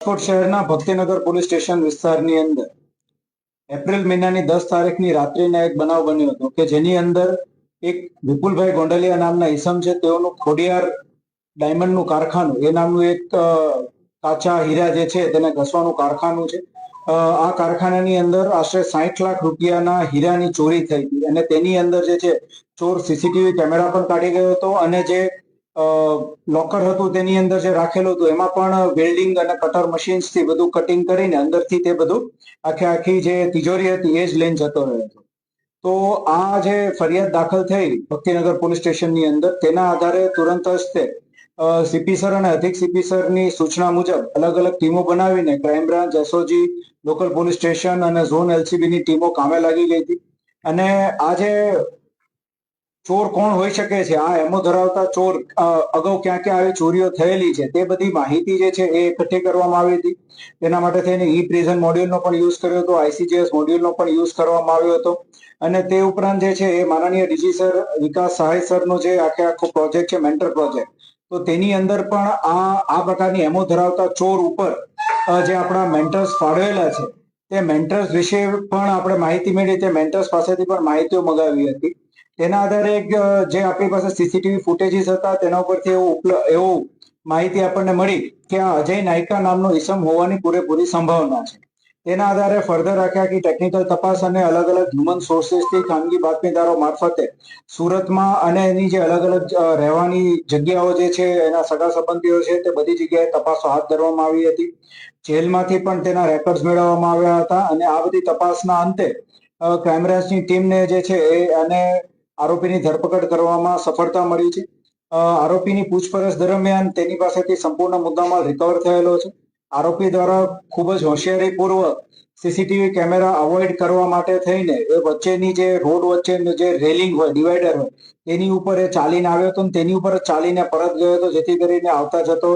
રાજકોટ શહેરના Bhaktinagar police station વિસ્તારની અંદર એપ્રિલ મહિનાની 10 તારીખની રાત્રિના એક બનાવ બન્યો હતો કે જેની અંદર એક વિપુલભાઈ ગોંડલિયા નામના ઈસમ છે, તેઓનું ખોડિયાર ડાયમંડનું કારખાનું એ નામનું એક કાચા હીરા જે છે તેને ઘસવાનું કારખાનું છે. આ કારખાનાની અંદર આશરે 60 લાખ રૂપિયાના હીરાની ચોરી થઈ હતી અને તેની અંદર જે છે ચોર સીસીટીવી કેમેરા પણ કાઢી ગયો હતો અને જે લોકર હતું તેની અંદર જે રાખેલું હતું એમાં પણ વેલ્ડિંગ અને કટર મશીન્સથી બધું કટિંગ કરીને અંદરથી તે બધું આખી જે તિજોરી હતી એ જ લઈને જતો રહ્યો હતો. તો આ જે ફરિયાદ દાખલ થઈ ભક્તિનગર પોલીસ સ્ટેશનની અંદર, તેના આધારે તુરંત જ તે સીપી સર અને અધિક સીપી સરની સૂચના મુજબ અલગ અલગ ટીમો બનાવીને crime branch, SOG, local police station અને ઝોન એલસીબીની ટીમો કામે લાગી ગઈ હતી. અને આ જે ચોર કોણ હોઈ શકે છે, આ એમો ધરાવતા ચોર અગાઉ ક્યાં ક્યાં આવી ચોરીઓ થયેલી છે તે બધી માહિતી જે છે એ એકઠી કરવામાં આવી હતી. તેના માટે થઈને ઈ પ્રિઝન મોડ્યુલનો પણ યુઝ કર્યો હતો, આઈસીજીએસ મોડ્યુલનો પણ યુઝ કરવામાં આવ્યો હતો. અને તે ઉપરાંત જે છે એ માનનીય ડીજી સર વિકાસ સહાય સરનો જે આખો પ્રોજેક્ટ છે મેન્ટર પ્રોજેક્ટ, તો તેની અંદર પણ આ પ્રકારની એમો ધરાવતા ચોર ઉપર જે આપણા મેન્ટર્સ ફાળવેલા છે તે મેન્ટર્સ વિશે પણ આપણે માહિતી મેળવી, તે મેન્ટર્સ પાસેથી પણ માહિતીઓ મગાવી હતી. તેના આધારે જે આપણી પાસે સીસીટીવી ફૂટેજીસ હતા તેના ઉપરથી એવું માહિતી આપણને મળી કે આ અજય નાયકા નામનો ઈસમ હોવાની પૂરેપૂરી સંભાવના છે. તેના આધારે ફર્ધર આખી ટેકનિકલ તપાસ અને અલગ અલગ હ્યુમન સોર્સિસથી ખાનગી બાતમીદારો મારફતે સુરતમાં અને એની જે અલગ અલગ રહેવાની જગ્યાઓ જે છે, એના સગા સંબંધીઓ છે, તે બધી જગ્યાએ તપાસો હાથ ધરવામાં આવી હતી. જેલમાંથી પણ તેના રેકોર્ડ્સ મેળવવામાં આવ્યા હતા અને આ બધી તપાસના અંતે ક્રાઇમ બ્રાન્ચની ટીમને જે છે એ અને આરોપીની ધરપકડ કરવામાં સફળતા મળી છે. આરોપીની પૂછપરછ દરમિયાન તેની પાસેથી સંપૂર્ણ મુદ્દામાલ રિકવર થયેલો છે. આરોપી દ્વારા ખૂબ જ હોશિયારીપૂર્વક સીસીટીવી કેમેરા અવોઇડ કરવા માટે થઈને એ વચ્ચેની જે રોડ વચ્ચેનું જે રેલિંગ હોય, ડિવાઈડર હોય, તેની ઉપર એ ચાલીને આવ્યો હતો અને તેની ઉપર ચાલીને પરત ગયો હતો, જેથી કરીને આવતા જતો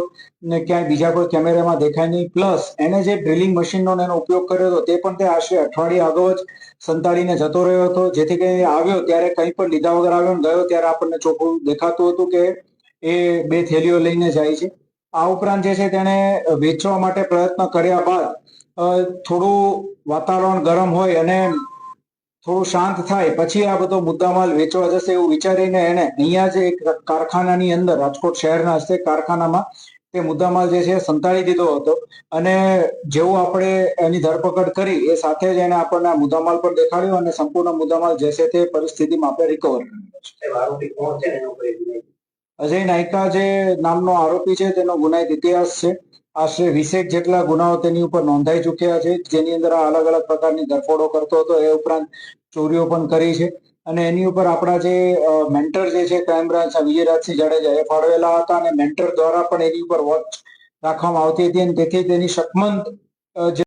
ને ક્યાંય બીજા કોઈ કેમેરામાં દેખાય નહીં. પ્લસ એને જે ડ્રિલિંગ મશીનનો એનો ઉપયોગ કર્યો હતો તે પણ તે આશરે અઠવાડિયા અગાઉ જ સંતાડીને જતો રહ્યો હતો, જેથી કરીને આવ્યો ત્યારે કંઈ પણ લીધા વગર આવ્યો, ગયો ત્યારે આપણને ચોખ્ખું દેખાતું હતું કે એ 2 થેલીઓ લઈને જાય છે. આ ઉપરાંત જે છે તેણે વેચવા માટે પ્રયત્ન કર્યા બાદ થોડું વાતાવરણ ગરમ હોય અને થોડું શાંત થાય પછી આ બધો મુદ્દામાલ વેચવા જશે એવું વિચારીને એને અહીંયા જ એક કારખાનાની અંદર, રાજકોટ શહેરના હસ્તે કારખાનામાં તે મુદ્દામાલ જે છે સંતાડી દીધો હતો. અને જેવું આપણે એની ધરપકડ કરી એ સાથે જ એને આપણને આ મુદ્દામાલ પણ દેખાડ્યો અને સંપૂર્ણ મુદ્દામાલ જે છે તે પરિસ્થિતિમાં આપણે રિકવર કર્યો છે. અજય નાયકા જે નામનો આરોપી છે તેનો ગુનાહિત ઇતિહાસ છે. આશરે 20 જેટલા ગુનાઓ તેની ઉપર નોંધાઈ ચૂક્યા છે, જેની અંદર અલગ અલગ પ્રકારની ધરપકડો કરતો હતો. એ ઉપરાંત ચોરીઓ પણ કરી છે. અને એની ઉપર આપણા જે મેન્ટર જે છે ક્રાઇમ બ્રાન્ચ વિજયરાજસિંહ જાડેજા એ ફાળવેલા હતા અને મેન્ટર દ્વારા પણ એની ઉપર વોચ રાખવામાં આવતી હતી અને તેથી તેની શકમંદ જે